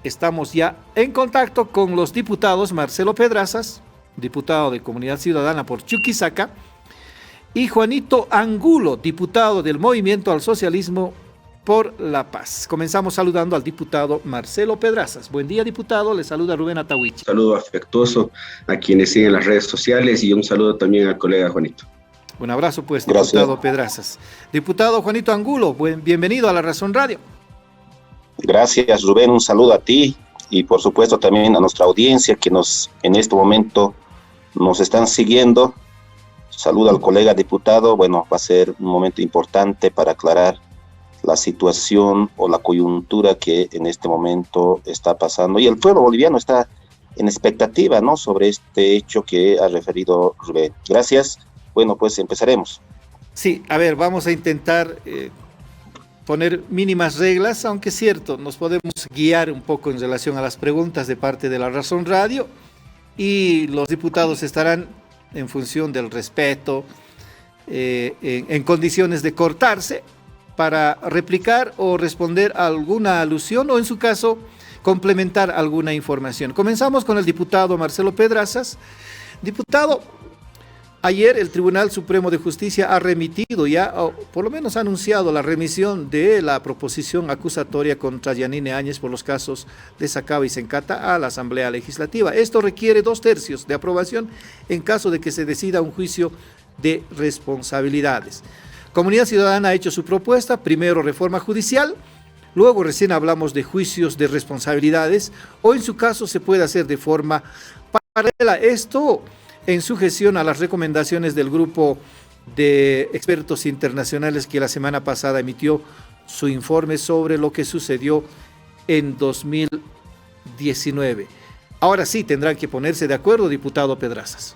estamos ya en contacto con los diputados Marcelo Pedrazas, diputado de Comunidad Ciudadana por Chuquisaca, y Juanito Angulo, diputado del Movimiento al Socialismo por la Paz. Comenzamos saludando al diputado Marcelo Pedrazas. Buen día, diputado. Le saluda Rubén Atahuichi. Un saludo afectuoso a quienes siguen las redes sociales y un saludo también al colega Juanito. Un abrazo, pues, diputado Pedrazas. Diputado Juanito Angulo, bienvenido a La Razón Radio. Gracias, Rubén. Un saludo a ti y, por supuesto, también a nuestra audiencia que en este momento nos están siguiendo. Saludo al colega diputado. Bueno, va a ser un momento importante para aclarar la situación o la coyuntura que en este momento está pasando. Y el pueblo boliviano está en expectativa, ¿no?, sobre este hecho que ha referido Rubén. Gracias. Bueno, pues empezaremos. Sí, a ver, vamos a intentar poner mínimas reglas, aunque es cierto, nos podemos guiar un poco en relación a las preguntas de parte de La Razón Radio y los diputados estarán en función del respeto, en condiciones de cortarse para replicar o responder a alguna alusión o, en su caso, complementar alguna información. Comenzamos con el diputado Marcelo Pedrazas. Diputado, ayer el Tribunal Supremo de Justicia ha remitido ya, o por lo menos ha anunciado la remisión de la proposición acusatoria contra Yanine Áñez por los casos de Sacaba y Sencata a la Asamblea Legislativa. Esto requiere 2/3 de aprobación en caso de que se decida un juicio de responsabilidades. Comunidad Ciudadana ha hecho su propuesta, primero reforma judicial, luego recién hablamos de juicios de responsabilidades, o en su caso se puede hacer de forma paralela. Esto en sujeción a las recomendaciones del grupo de expertos internacionales que la semana pasada emitió su informe sobre lo que sucedió en 2019. Ahora sí tendrán que ponerse de acuerdo, diputado Pedrazas.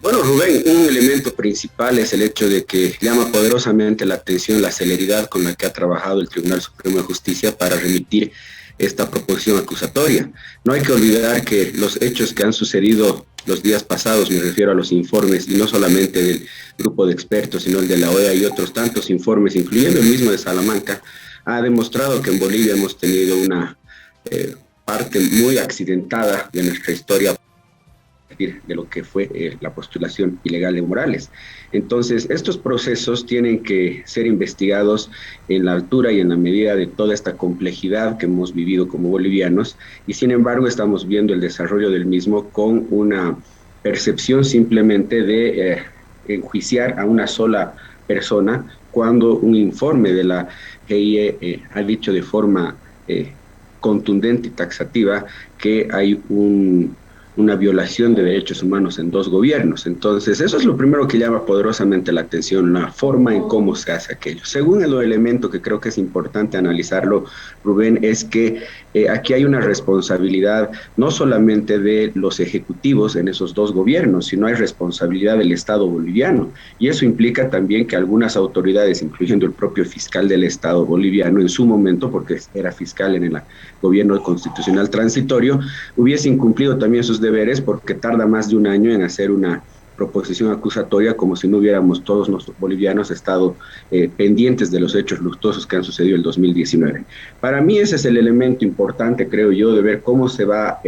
Bueno, Rubén, un elemento principal es el hecho de que llama poderosamente la atención la celeridad con la que ha trabajado el Tribunal Supremo de Justicia para remitir esta proposición acusatoria. No hay que olvidar que los hechos que han sucedido los días pasados, me refiero a los informes, y no solamente del grupo de expertos, sino el de la OEA y otros tantos informes, incluyendo el mismo de Salamanca, ha demostrado que en Bolivia hemos tenido una parte muy accidentada de nuestra historia de lo que fue la postulación ilegal de Morales. Entonces, estos procesos tienen que ser investigados en la altura y en la medida de toda esta complejidad que hemos vivido como bolivianos, y sin embargo estamos viendo el desarrollo del mismo con una percepción simplemente de enjuiciar a una sola persona, cuando un informe de la GIE ha dicho de forma contundente y taxativa que hay una violación de derechos humanos en 2 gobiernos. Entonces, eso es lo primero que llama poderosamente la atención, la forma en cómo se hace aquello. Segundo elemento que creo que es importante analizarlo, Rubén, es que aquí hay una responsabilidad no solamente de los ejecutivos en esos 2 gobiernos, sino hay responsabilidad del Estado boliviano. Y eso implica también que algunas autoridades, incluyendo el propio fiscal del Estado boliviano en su momento, porque era fiscal en el gobierno constitucional transitorio, hubiese incumplido también sus deberes, porque tarda más de un año en hacer una proposición acusatoria, como si no hubiéramos todos los bolivianos estado pendientes de los hechos luctuosos que han sucedido en el 2019. Para mí ese es el elemento importante, creo yo, de ver cómo se va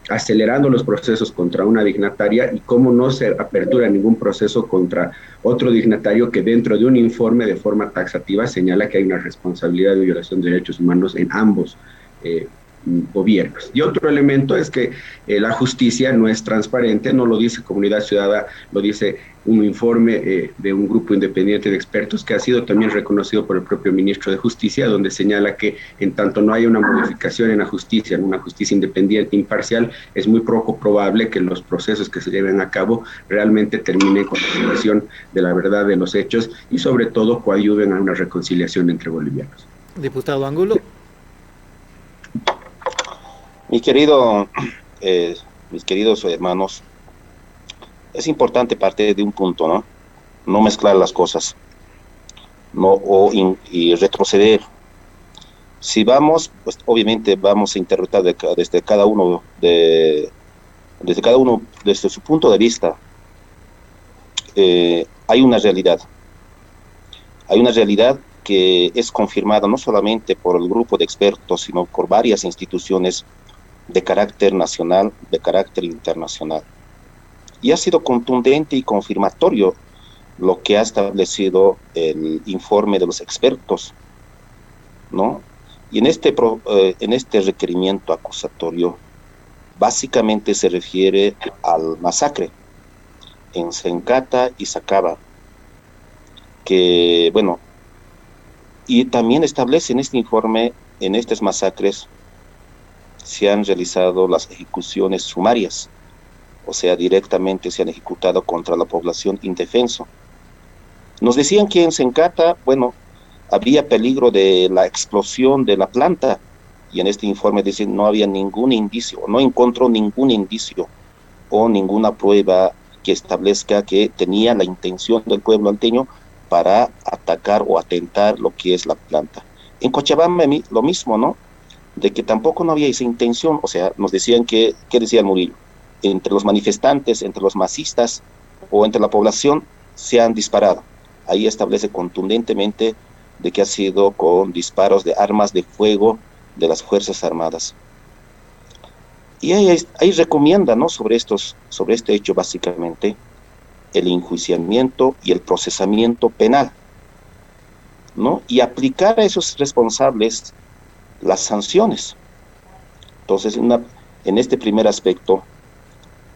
acelerando los procesos contra una dignataria y cómo no se apertura ningún proceso contra otro dignatario que dentro de un informe de forma taxativa señala que hay una responsabilidad de violación de derechos humanos en ambos gobiernos. Y otro elemento es que la justicia no es transparente, no lo dice Comunidad Ciudadana, lo dice un informe de un grupo independiente de expertos que ha sido también reconocido por el propio ministro de Justicia, donde señala que en tanto no haya una modificación en la justicia, en una justicia independiente e imparcial, es muy poco probable que los procesos que se lleven a cabo realmente terminen con la aceptación de la verdad de los hechos y sobre todo coadyuven a una reconciliación entre bolivianos. Diputado Angulo. Mis queridos hermanos, es importante partir de un punto, ¿no? No mezclar las cosas, y retroceder. Si vamos, pues obviamente vamos a interpretar desde cada uno desde su punto de vista. Hay una realidad que es confirmada no solamente por el grupo de expertos, sino por varias instituciones de carácter nacional, de carácter internacional. Y ha sido contundente y confirmatorio lo que ha establecido el informe de los expertos, ¿no? Y en este requerimiento acusatorio, básicamente se refiere al masacre en Sencata y Sacaba, que, bueno, y también establece en este informe, en estas masacres, se han realizado las ejecuciones sumarias, o sea, directamente se han ejecutado contra la población indefenso. Nos decían que en Sencata, bueno, había peligro de la explosión de la planta, y en este informe dicen no había ningún indicio, no encontró ningún indicio o ninguna prueba que establezca que tenía la intención del pueblo alteño para atacar o atentar lo que es la planta. En Cochabamba lo mismo, ¿no? De que tampoco no había esa intención, o sea, nos decían que, ¿qué decía el Murillo? Entre los manifestantes, entre los masistas o entre la población se han disparado. Ahí establece contundentemente de que ha sido con disparos de armas de fuego de las Fuerzas Armadas. Y ahí recomienda, ¿no? Sobre este hecho básicamente, el enjuiciamiento y el procesamiento penal, ¿no? Y aplicar a esos responsables las sanciones. Entonces, en este primer aspecto,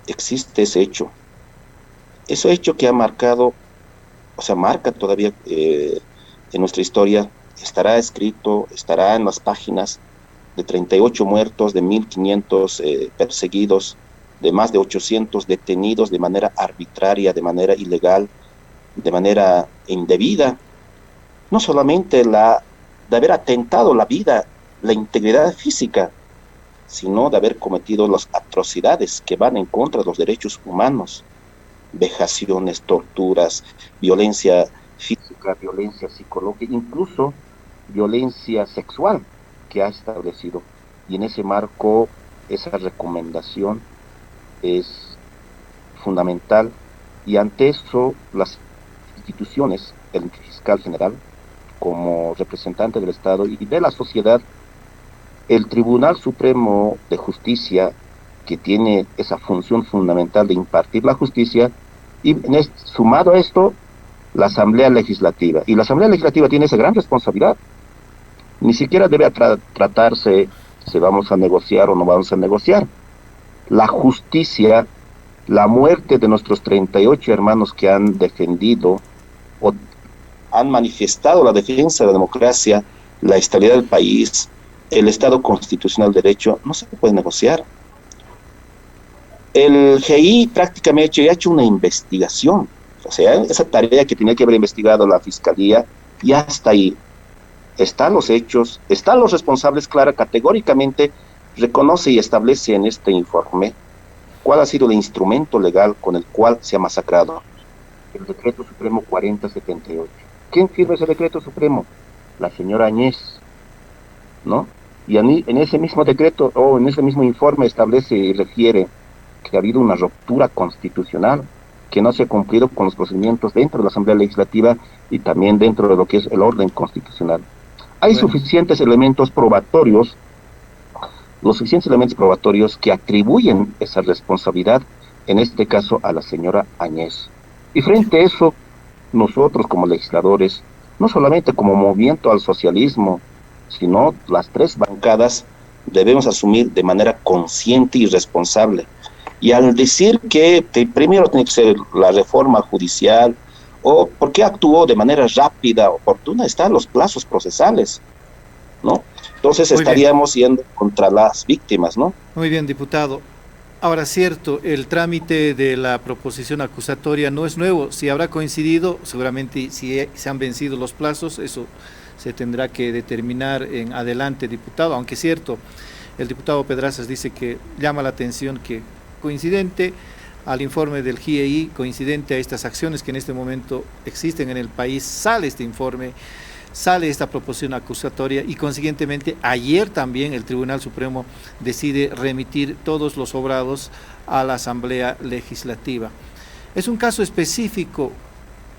existe ese hecho que ha marcado, o sea, marca todavía en nuestra historia, estará escrito, estará en las páginas de 38 muertos, de 1.500 perseguidos, de más de 800 detenidos de manera arbitraria, de manera ilegal, de manera indebida. No solamente de haber atentado la vida, la integridad física, sino de haber cometido las atrocidades que van en contra de los derechos humanos, vejaciones, torturas, violencia física, violencia psicológica, incluso violencia sexual que ha establecido. Y en ese marco, esa recomendación es fundamental, y ante eso las instituciones, el fiscal general, como representante del Estado y de la sociedad, el Tribunal Supremo de Justicia, que tiene esa función fundamental de impartir la justicia, y sumado a esto, la Asamblea Legislativa. Y la Asamblea Legislativa tiene esa gran responsabilidad. Ni siquiera debe tratarse si vamos a negociar o no vamos a negociar. La justicia, la muerte de nuestros 38 hermanos que han defendido o han manifestado la defensa de la democracia, la estabilidad del país, el Estado constitucional de derecho, no se puede negociar. El GI prácticamente ha hecho una investigación, o sea, esa tarea que tenía que haber investigado la Fiscalía, ya está ahí. Están los hechos, están los responsables, clara, categóricamente reconoce y establece en este informe cuál ha sido el instrumento legal con el cual se ha masacrado. El Decreto Supremo 4078. ¿Quién firma ese Decreto Supremo? La señora Añez, ¿no? Y en ese mismo decreto, o en ese mismo informe, establece y refiere que ha habido una ruptura constitucional, que no se ha cumplido con los procedimientos dentro de la Asamblea Legislativa y también dentro de lo que es el orden constitucional. Hay suficientes elementos probatorios, los suficientes elementos probatorios que atribuyen esa responsabilidad, en este caso a la señora Añez. Y frente a eso, nosotros como legisladores, no solamente como movimiento al socialismo, sino las tres bancadas, debemos asumir de manera consciente y responsable. Y al decir que primero tiene que ser la reforma judicial, o por qué actuó de manera rápida, oportuna, están los plazos procesales, ¿no? Entonces estaríamos yendo contra las víctimas, ¿no? Muy bien, diputado. Ahora, cierto, el trámite de la proposición acusatoria no es nuevo. Si habrá coincidido, seguramente si se han vencido los plazos, eso se tendrá que determinar en adelante, diputado. Aunque cierto, el diputado Pedrazas dice que llama la atención que coincidente al informe del GIEI, coincidente a estas acciones que en este momento existen en el país, sale este informe, sale esta proposición acusatoria y consiguientemente ayer también el Tribunal Supremo decide remitir todos los obrados a la Asamblea Legislativa. Es un caso específico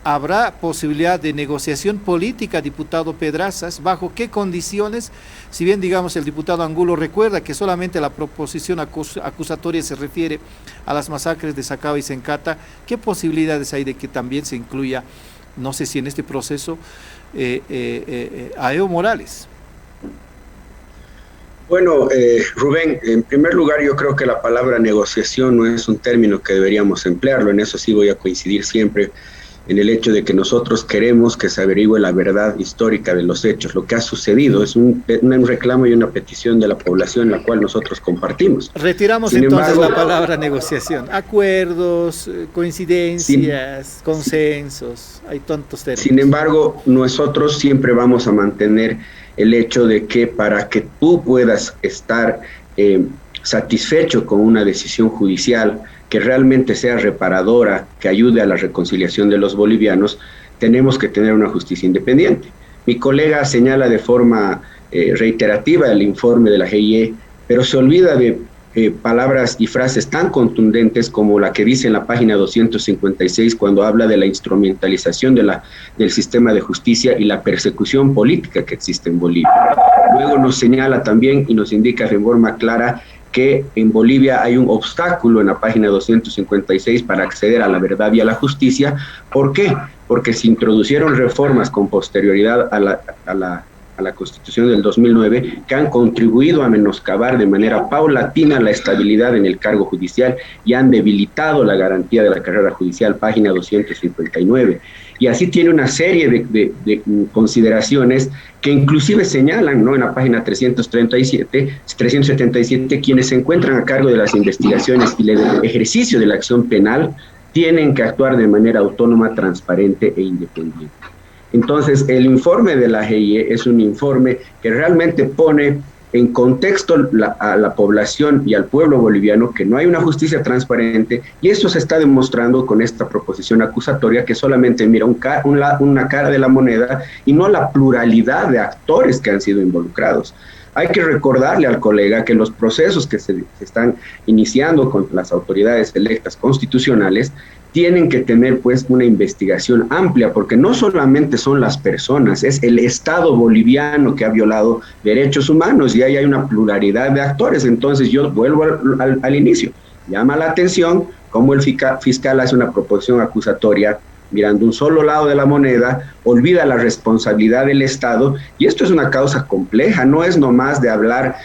¿Habrá posibilidad de negociación política, diputado Pedrazas? ¿Bajo qué condiciones? Si bien, digamos, el diputado Angulo recuerda que solamente la proposición acusatoria se refiere a las masacres de Sacaba y Sencata, ¿qué posibilidades hay de que también se incluya, no sé si en este proceso, a Evo Morales? Bueno, Rubén, en primer lugar yo creo que la palabra negociación no es un término que deberíamos emplearlo, en eso sí voy a coincidir siempre en el hecho de que nosotros queremos que se averigüe la verdad histórica de los hechos, lo que ha sucedido, es un reclamo y una petición de la población la cual nosotros compartimos. Retiramos Sin entonces embargo, la palabra negociación, acuerdos, coincidencias, consensos, hay tantos términos. Sin embargo, nosotros siempre vamos a mantener el hecho de que para que tú puedas estar satisfecho con una decisión judicial que realmente sea reparadora, que ayude a la reconciliación de los bolivianos, tenemos que tener una justicia independiente. Mi colega señala de forma reiterativa el informe de la GIE, pero se olvida de palabras y frases tan contundentes como la que dice en la página 256 cuando habla de la instrumentalización del sistema de justicia y la persecución política que existe en Bolivia. Luego nos señala también y nos indica de forma clara que en Bolivia hay un obstáculo en la página 256 para acceder a la verdad y a la justicia. ¿Por qué? Porque se introducieron reformas con posterioridad a la Constitución del 2009 que han contribuido a menoscabar de manera paulatina la estabilidad en el cargo judicial y han debilitado la garantía de la carrera judicial, página 259. Y así tiene una serie de consideraciones que inclusive señalan, ¿no?, en la página 377, quienes se encuentran a cargo de las investigaciones y el ejercicio de la acción penal tienen que actuar de manera autónoma, transparente e independiente. Entonces, el informe de la GIE es un informe que realmente pone en contexto a la población y al pueblo boliviano que no hay una justicia transparente, y eso se está demostrando con esta proposición acusatoria que solamente mira una cara de la moneda y no la pluralidad de actores que han sido involucrados. Hay que recordarle al colega que los procesos que se están iniciando con las autoridades electas constitucionales tienen que tener pues una investigación amplia, porque no solamente son las personas, es el Estado boliviano que ha violado derechos humanos y ahí hay una pluralidad de actores. Entonces yo vuelvo al inicio, llama la atención cómo el fiscal hace una proposición acusatoria mirando un solo lado de la moneda, olvida la responsabilidad del Estado, y esto es una causa compleja, no es nomás de hablar,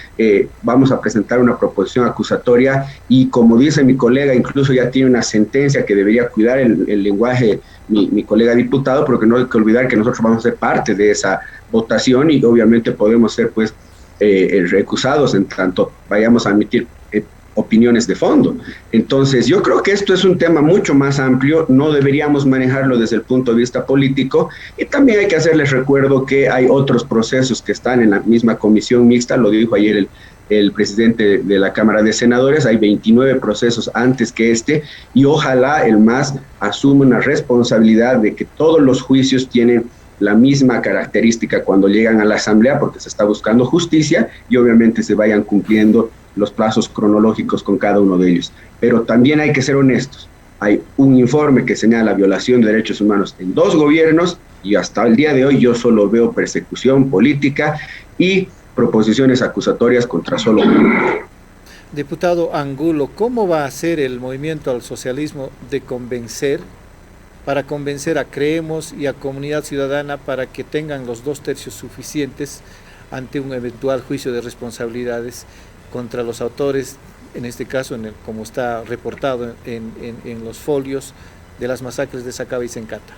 vamos a presentar una proposición acusatoria, y como dice mi colega, incluso ya tiene una sentencia que debería cuidar el lenguaje, mi colega diputado, porque no hay que olvidar que nosotros vamos a ser parte de esa votación, y obviamente podemos ser pues recusados en tanto vayamos a emitir opiniones de fondo. Entonces, yo creo que esto es un tema mucho más amplio, no deberíamos manejarlo desde el punto de vista político, y también hay que hacerles recuerdo que hay otros procesos que están en la misma comisión mixta, lo dijo ayer el presidente de la Cámara de Senadores, hay 29 procesos antes que este, y ojalá el MAS asuma una responsabilidad de que todos los juicios tienen la misma característica cuando llegan a la Asamblea, porque se está buscando justicia, y obviamente se vayan cumpliendo los plazos cronológicos con cada uno de ellos. Pero también hay que ser honestos. Hay un informe que señala violación de derechos humanos en 2 gobiernos y hasta el día de hoy yo solo veo persecución política y proposiciones acusatorias contra solo uno. Diputado Angulo, ¿cómo va a ser el movimiento al socialismo para convencer a Creemos y a Comunidad Ciudadana para que tengan los 2/3 suficientes ante un eventual juicio de responsabilidades contra los autores, en este caso, como está reportado en los folios de las masacres de Sacaba y Sencata?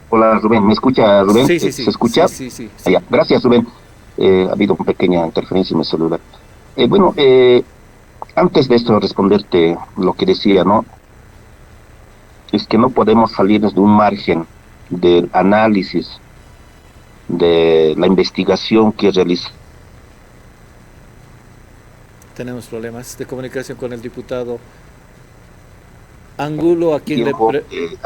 Hola Rubén, ¿me escucha Rubén? Sí. ¿Se escucha? Sí. Ya, gracias Rubén, ha habido una pequeña interferencia en mi celular. Antes de esto responderte lo que decía, ¿no? Es que no podemos salirnos de un margen del análisis de la investigación que realiza. Tenemos problemas de comunicación con el diputado Angulo, a quien ha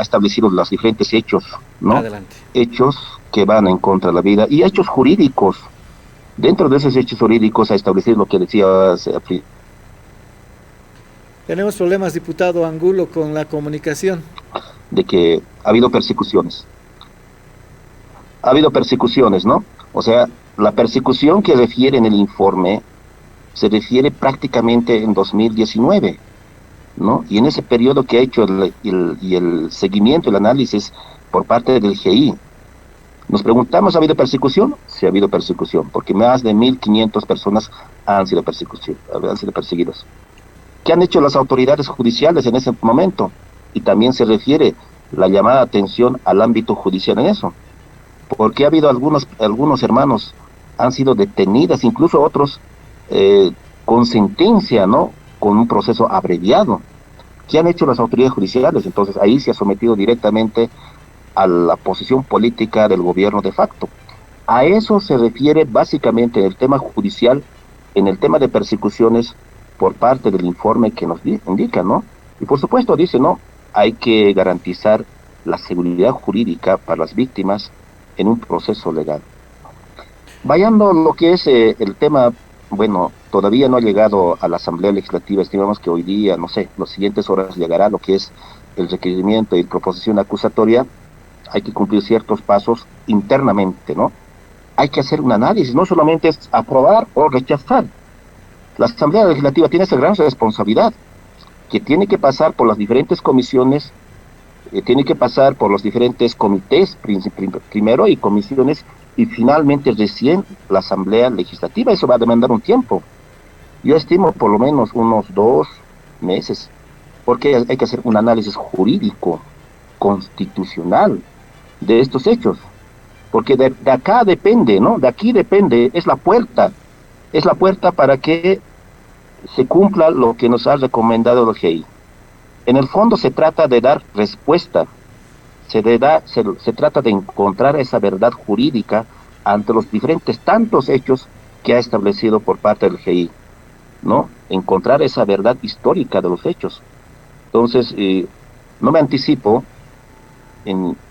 establecido los diferentes hechos, ¿no? Adelante. Hechos que van en contra de la vida y hechos jurídicos. Dentro de esos hechos jurídicos ha establecido lo que decía Tenemos problemas, diputado Angulo, con la comunicación. De que ha habido persecuciones. Ha habido persecuciones, ¿no? O sea, la persecución que refiere en el informe se refiere prácticamente en 2019, ¿no? Y en ese periodo que ha hecho el seguimiento, el análisis por parte del GI, nos preguntamos, ¿ha habido persecución? Sí, ha habido persecución, porque más de 1.500 personas han sido perseguidos. ¿Qué han hecho las autoridades judiciales en ese momento? Y también se refiere la llamada de atención al ámbito judicial en eso. Porque ha habido algunos hermanos han sido detenidas, incluso otros con sentencia, ¿no? Con un proceso abreviado. ¿Qué han hecho las autoridades judiciales? Entonces ahí se ha sometido directamente a la posición política del gobierno de facto. A eso se refiere básicamente el tema judicial, en el tema de persecuciones por parte del informe que nos indica, ¿no? Y por supuesto dice, ¿no? Hay que garantizar la seguridad jurídica para las víctimas en un proceso legal. Vayando lo que es el tema, bueno, todavía no ha llegado a la Asamblea Legislativa, estimamos que hoy día, no sé, las siguientes horas llegará lo que es el requerimiento y proposición acusatoria. Hay que cumplir ciertos pasos internamente, ¿no? Hay que hacer un análisis, no solamente es aprobar o rechazar. La Asamblea Legislativa tiene esa gran responsabilidad, que tiene que pasar por las diferentes comisiones, tiene que pasar por los diferentes comités primero y comisiones, y finalmente recién la Asamblea Legislativa. Eso va a demandar un tiempo. Yo estimo por lo menos unos 2 meses, porque hay que hacer un análisis jurídico, constitucional, de estos hechos. Porque de acá depende, ¿no? De aquí depende, es la puerta para que se cumpla lo que nos ha recomendado el GI. En el fondo se trata de dar respuesta, se trata de encontrar esa verdad jurídica ante los diferentes tantos hechos que ha establecido por parte del GI, ¿no? Encontrar esa verdad histórica de los hechos. Entonces, no me anticipo,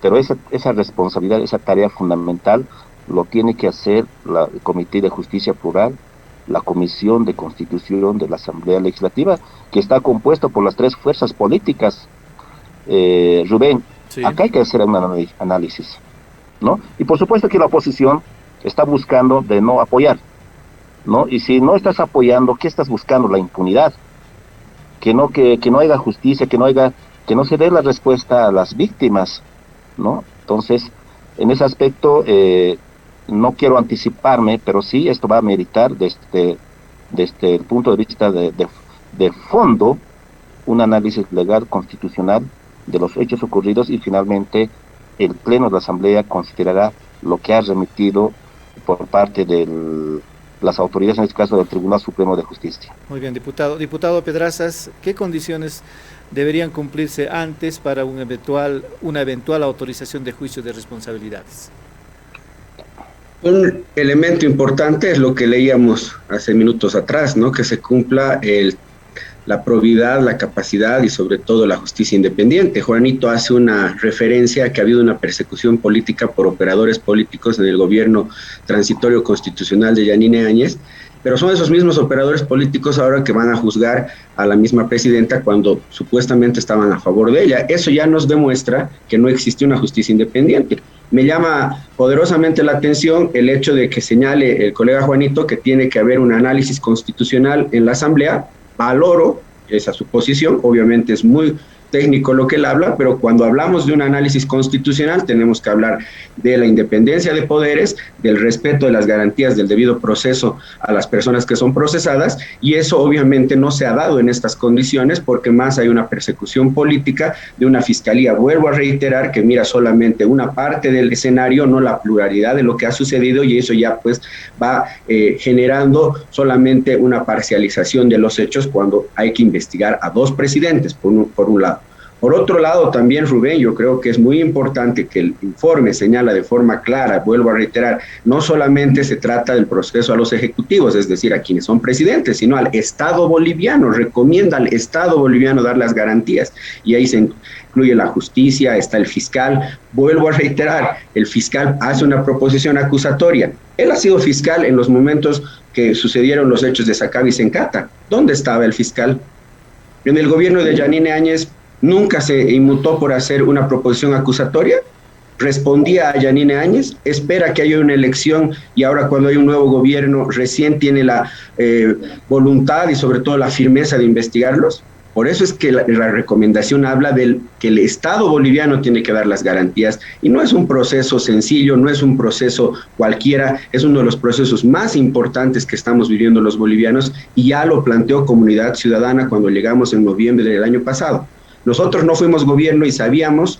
pero esa responsabilidad, esa tarea fundamental, lo tiene que hacer el Comité de Justicia Plural, la Comisión de Constitución de la Asamblea Legislativa, que está compuesto por las 3 fuerzas políticas. Rubén, sí. Acá hay que hacer un análisis, ¿no? Y por supuesto que la oposición está buscando de no apoyar, ¿no? Y si no estás apoyando, ¿qué estás buscando? La impunidad. Que no haya justicia, que no se dé la respuesta a las víctimas, ¿no? Entonces, en ese aspecto, no quiero anticiparme, pero sí esto va a meritar desde el punto de vista de fondo un análisis legal constitucional de los hechos ocurridos, y finalmente el Pleno de la Asamblea considerará lo que ha remitido por parte de las autoridades, en este caso del Tribunal Supremo de Justicia. Muy bien, diputado. Diputado Pedrazas, ¿qué condiciones deberían cumplirse antes para una eventual autorización de juicio de responsabilidades? Un elemento importante es lo que leíamos hace minutos atrás, ¿no? Que se cumpla la probidad, la capacidad y sobre todo la justicia independiente. Juanito hace una referencia a que ha habido una persecución política por operadores políticos en el gobierno transitorio constitucional de Yanine Áñez, pero son esos mismos operadores políticos ahora que van a juzgar a la misma presidenta cuando supuestamente estaban a favor de ella. Eso ya nos demuestra que no existe una justicia independiente. Me llama poderosamente la atención el hecho de que señale el colega Juanito que tiene que haber un análisis constitucional en la Asamblea. Valoro esa suposición, obviamente es muy técnico lo que él habla, pero cuando hablamos de un análisis constitucional tenemos que hablar de la independencia de poderes, del respeto de las garantías del debido proceso a las personas que son procesadas, y eso obviamente no se ha dado en estas condiciones porque más hay una persecución política de una fiscalía, vuelvo a reiterar, que mira solamente una parte del escenario, no la pluralidad de lo que ha sucedido, y eso ya pues va generando solamente una parcialización de los hechos cuando hay que investigar a 2 presidentes, por un lado. Por otro lado, también, Rubén, yo creo que es muy importante que el informe señala de forma clara, vuelvo a reiterar, no solamente se trata del proceso a los ejecutivos, es decir, a quienes son presidentes, sino al Estado boliviano, recomienda al Estado boliviano dar las garantías, y ahí se incluye la justicia, está el fiscal. Vuelvo a reiterar, el fiscal hace una proposición acusatoria. Él ha sido fiscal en los momentos que sucedieron los hechos de Sacaba y Sencata. ¿Dónde estaba el fiscal? En el gobierno de Yanine Áñez nunca se inmutó por hacer una proposición acusatoria, respondía a Yanine Áñez, espera que haya una elección y ahora cuando hay un nuevo gobierno recién tiene la voluntad y sobre todo la firmeza de investigarlos. Por eso es que la recomendación habla de que el Estado boliviano tiene que dar las garantías y no es un proceso sencillo, no es un proceso cualquiera, es uno de los procesos más importantes que estamos viviendo los bolivianos y ya lo planteó Comunidad Ciudadana cuando llegamos en noviembre del año pasado. Nosotros no fuimos gobierno y sabíamos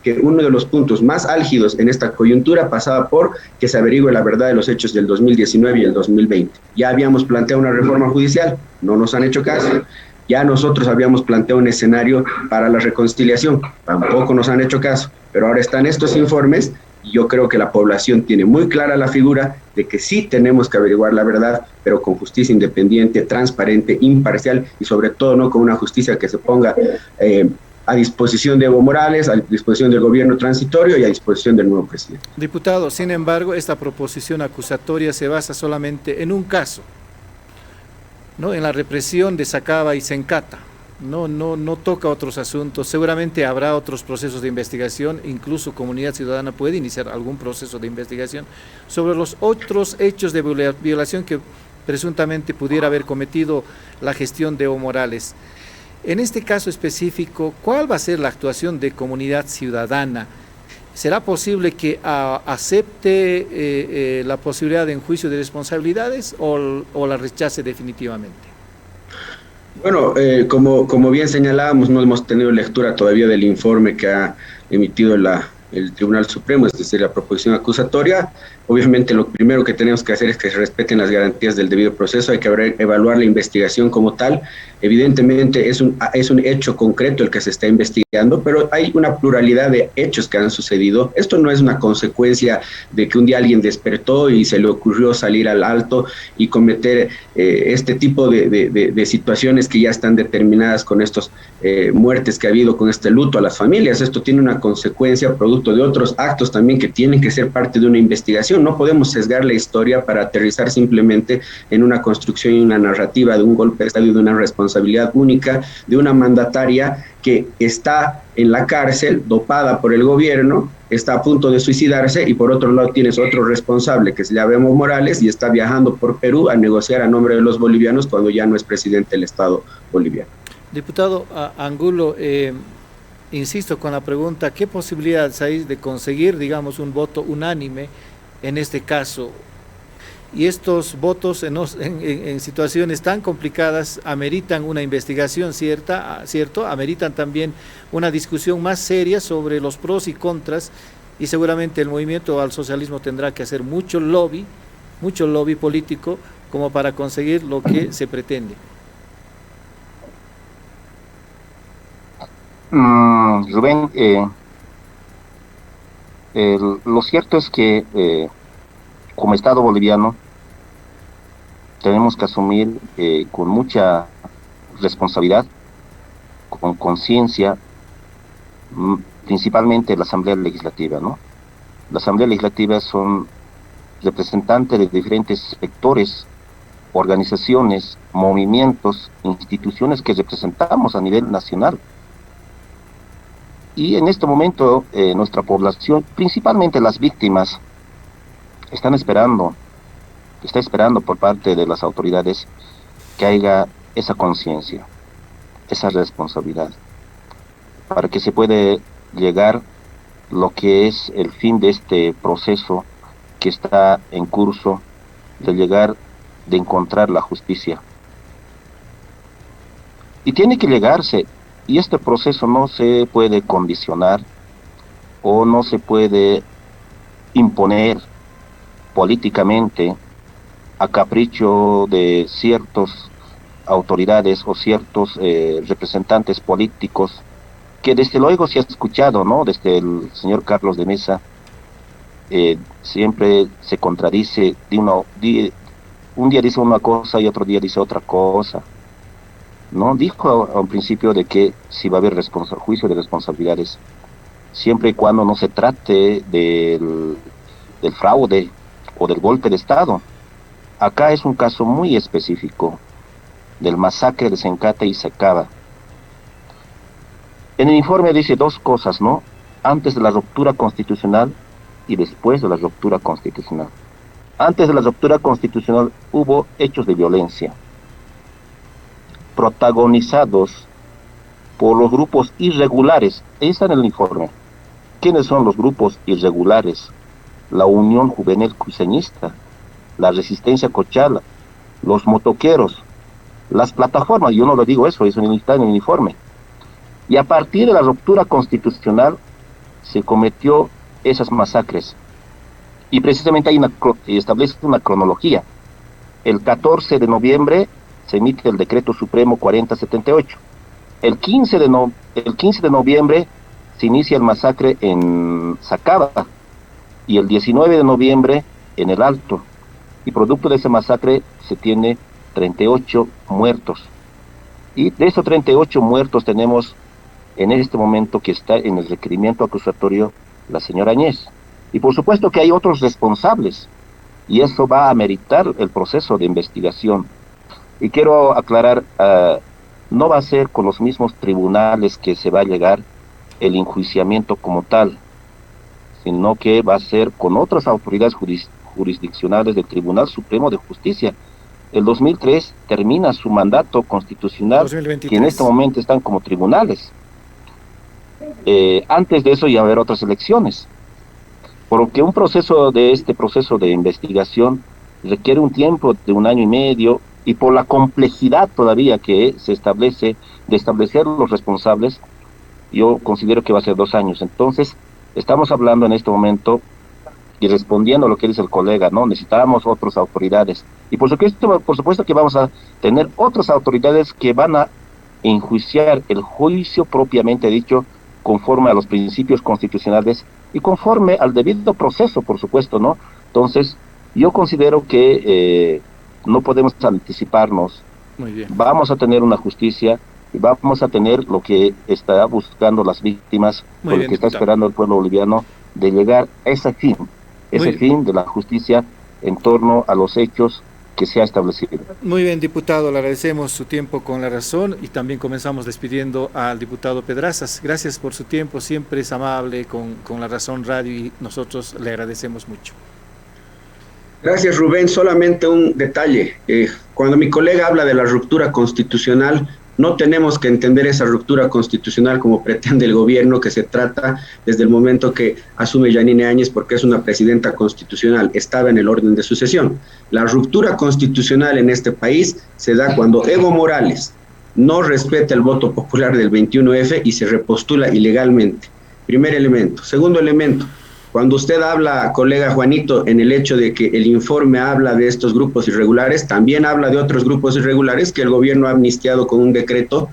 que uno de los puntos más álgidos en esta coyuntura pasaba por que se averigüe la verdad de los hechos del 2019 y el 2020. Ya habíamos planteado una reforma judicial, no nos han hecho caso. Ya nosotros habíamos planteado un escenario para la reconciliación, tampoco nos han hecho caso, pero ahora están estos informes y yo creo que la población tiene muy clara la figura de que sí tenemos que averiguar la verdad, pero con justicia independiente, transparente, imparcial y sobre todo no con una justicia que se ponga a disposición de Evo Morales, a disposición del gobierno transitorio y a disposición del nuevo presidente. Diputado, sin embargo, esta proposición acusatoria se basa solamente en un caso, ¿no? En la represión de Sacaba y Sencata. No toca otros asuntos. Seguramente habrá otros procesos de investigación, incluso Comunidad Ciudadana puede iniciar algún proceso de investigación sobre los otros hechos de violación que presuntamente pudiera haber cometido la gestión de Evo Morales. En este caso específico, ¿cuál va a ser la actuación de Comunidad Ciudadana? ¿Será posible que acepte la posibilidad de enjuicio de responsabilidades o la rechace definitivamente? Bueno, como bien señalábamos, no hemos tenido lectura todavía del informe que ha emitido el Tribunal Supremo, es decir, la proposición acusatoria. Obviamente lo primero que tenemos que hacer es que se respeten las garantías del debido proceso, hay que evaluar la investigación como tal. Evidentemente es un hecho concreto el que se está investigando, pero hay una pluralidad de hechos que han sucedido. Esto no es una consecuencia de que un día alguien despertó y se le ocurrió salir al alto y cometer este tipo de situaciones que ya están determinadas con estas muertes que ha habido, con este luto a las familias. Esto tiene una consecuencia producto de otros actos también que tienen que ser parte de una investigación. No podemos sesgar la historia para aterrizar simplemente en una construcción y una narrativa de un golpe de Estado y de una responsabilidad única de una mandataria que está en la cárcel, dopada por el gobierno, está a punto de suicidarse y por otro lado tienes otro responsable que se llama Evo Morales y está viajando por Perú a negociar a nombre de los bolivianos cuando ya no es presidente del Estado boliviano. Diputado Angulo, insisto con la pregunta, ¿qué posibilidades hay de conseguir, digamos, un voto unánime en este caso? Y estos votos en situaciones tan complicadas ameritan una investigación ¿cierto? Ameritan también una discusión más seria sobre los pros y contras y seguramente el movimiento al socialismo tendrá que hacer mucho lobby político como para conseguir lo que se pretende. Rubén, lo cierto es que como Estado boliviano tenemos que asumir con mucha responsabilidad, con conciencia, principalmente la Asamblea Legislativa, ¿no? La Asamblea Legislativa son representantes de diferentes sectores, organizaciones, movimientos, instituciones que representamos a nivel nacional. Y en este momento nuestra población, principalmente las víctimas, está esperando por parte de las autoridades que haya esa conciencia, esa responsabilidad, para que se pueda llegar lo que es el fin de este proceso que está en curso, de encontrar la justicia. Y tiene que llegarse, y este proceso no se puede condicionar o no se puede imponer políticamente a capricho de ciertas autoridades o ciertos representantes políticos que desde luego se ha escuchado, ¿no? Desde el señor Carlos de Mesa siempre se contradice, un día dice una cosa y otro día dice otra cosa, ¿no? Dijo a un principio de que si va a haber juicio de responsabilidades, siempre y cuando no se trate del fraude o del golpe de Estado. Acá es un caso muy específico del masacre de Sencata y Secaba. En el informe dice dos cosas, ¿no? Antes de la ruptura constitucional y después de la ruptura constitucional. Antes de la ruptura constitucional hubo hechos de violencia, protagonizados por los grupos irregulares. Ahí está en el informe. ¿Quiénes son los grupos irregulares? La Unión Juvenil Cruceñista, la Resistencia Cochala, los motoqueros, las plataformas. Yo no lo digo eso está en el informe. Y a partir de la ruptura constitucional se cometió esas masacres. Y precisamente hay establece una cronología. El 14 de noviembre se emite el Decreto Supremo 4078. El 15 de noviembre se inicia el masacre en Sacaba y el 19 de noviembre en el Alto. Y producto de ese masacre se tiene 38 muertos. Y de esos 38 muertos tenemos en este momento que está en el requerimiento acusatorio la señora Añez. Y por supuesto que hay otros responsables, y eso va a ameritar el proceso de investigación. Y quiero aclarar, no va a ser con los mismos tribunales que se va a llegar el enjuiciamiento como tal, sino que va a ser con otras autoridades jurisdiccionales del Tribunal Supremo de Justicia. El 2003 termina su mandato constitucional, 2023. Y en este momento están como tribunales. Antes de eso ya va a haber otras elecciones, porque un proceso de investigación requiere un tiempo de 1 año y medio, y por la complejidad todavía que se establece de establecer los responsables, yo considero que va a ser 2 años. Entonces, estamos hablando en este momento, y respondiendo a lo que dice el colega, ¿no? Necesitamos otras autoridades. Y por supuesto que vamos a tener otras autoridades que van a enjuiciar el juicio propiamente dicho, conforme a los principios constitucionales y conforme al debido proceso, por supuesto, ¿no? Entonces, yo considero que no podemos anticiparnos. Muy bien. Vamos a tener una justicia y vamos a tener lo que está buscando las víctimas, o lo que está esperando el pueblo boliviano, de llegar a ese fin de la justicia en torno a los hechos que se ha establecido. Muy bien, diputado, le agradecemos su tiempo con La Razón y también comenzamos despidiendo al diputado Pedrazas. Gracias por su tiempo, siempre es amable con La Razón Radio y nosotros le agradecemos mucho. Gracias, Rubén. Solamente un detalle. Cuando mi colega habla de la ruptura constitucional, no tenemos que entender esa ruptura constitucional como pretende el gobierno, que se trata desde el momento que asume Yanine Áñez, porque es una presidenta constitucional, estaba en el orden de sucesión. La ruptura constitucional en este país se da cuando Evo Morales no respeta el voto popular del 21F y se repostula ilegalmente. Primer elemento. Segundo elemento, cuando usted habla, colega Juanito, en el hecho de que el informe habla de estos grupos irregulares, también habla de otros grupos irregulares que el gobierno ha amnistiado con un decreto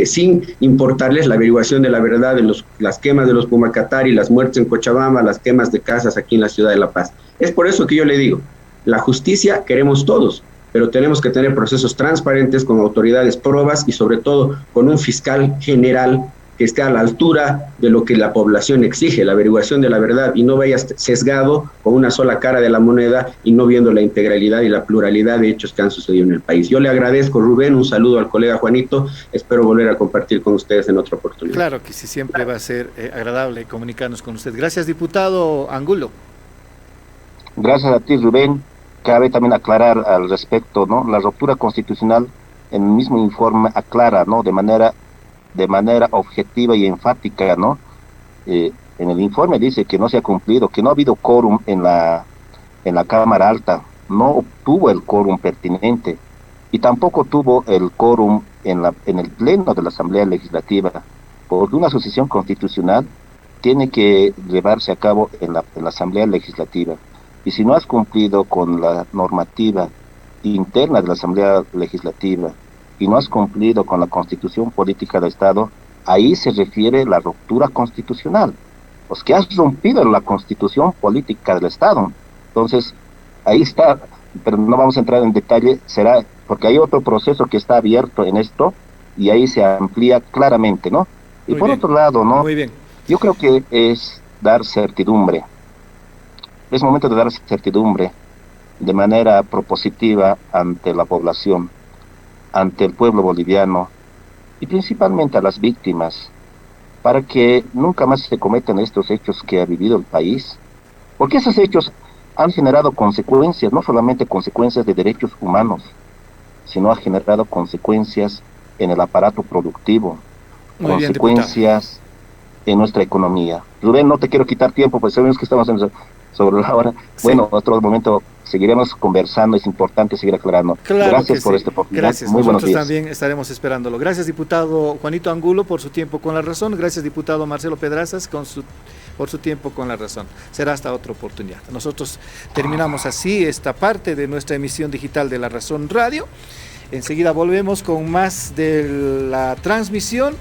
sin importarles la averiguación de la verdad de las quemas de los Pumacatari, las muertes en Cochabamba, las quemas de casas aquí en la ciudad de La Paz. Es por eso que yo le digo, la justicia queremos todos, pero tenemos que tener procesos transparentes con autoridades probas y sobre todo con un fiscal general que esté a la altura de lo que la población exige, la averiguación de la verdad, y no vaya sesgado con una sola cara de la moneda y no viendo la integralidad y la pluralidad de hechos que han sucedido en el país. Yo le agradezco, Rubén, un saludo al colega Juanito, espero volver a compartir con ustedes en otra oportunidad. Claro que sí, siempre va a ser agradable comunicarnos con usted. Gracias, diputado Angulo. Gracias a ti, Rubén. Cabe también aclarar al respecto, ¿no? La ruptura constitucional, en el mismo informe aclara, ¿no? De manera objetiva y enfática, ¿no? En el informe dice que no se ha cumplido, que no ha habido quórum en la Cámara Alta, no obtuvo el quórum pertinente y tampoco tuvo el quórum en el Pleno de la Asamblea Legislativa, porque una sucesión constitucional tiene que llevarse a cabo en la Asamblea Legislativa, y si no has cumplido con la normativa interna de la Asamblea Legislativa y no has cumplido con la Constitución Política del Estado, ahí se refiere la ruptura constitucional. Pues que has rompido la Constitución Política del Estado. Entonces, ahí está, pero no vamos a entrar en detalle, será porque hay otro proceso que está abierto en esto y ahí se amplía claramente, ¿no? Y Muy por bien. otro lado, ¿no? Muy bien. Yo creo que es dar certidumbre. Es momento de dar certidumbre de manera propositiva ante la población. ante el pueblo boliviano y principalmente a las víctimas, para que nunca más se cometan estos hechos que ha vivido el país, porque esos hechos han generado consecuencias, no solamente consecuencias de derechos humanos, sino ha generado consecuencias en el aparato productivo, Muy bien, diputado. consecuencias en nuestra economía. Rubén, no te quiero quitar tiempo, pues sabemos que estamos sobre la hora. Sí. Bueno, otro momento seguiremos conversando, es importante seguir aclarando. Claro. Gracias que por sí. esta oportunidad. Gracias. Muy buenos Nosotros días. también estaremos esperándolo. Gracias, diputado Juanito Angulo, por su tiempo con la razón. Gracias, diputado Marcelo Pedrazas, por su tiempo con la razón. Será hasta otra oportunidad. Nosotros terminamos así esta parte de nuestra emisión digital de La Razón Radio. Enseguida volvemos con más de la transmisión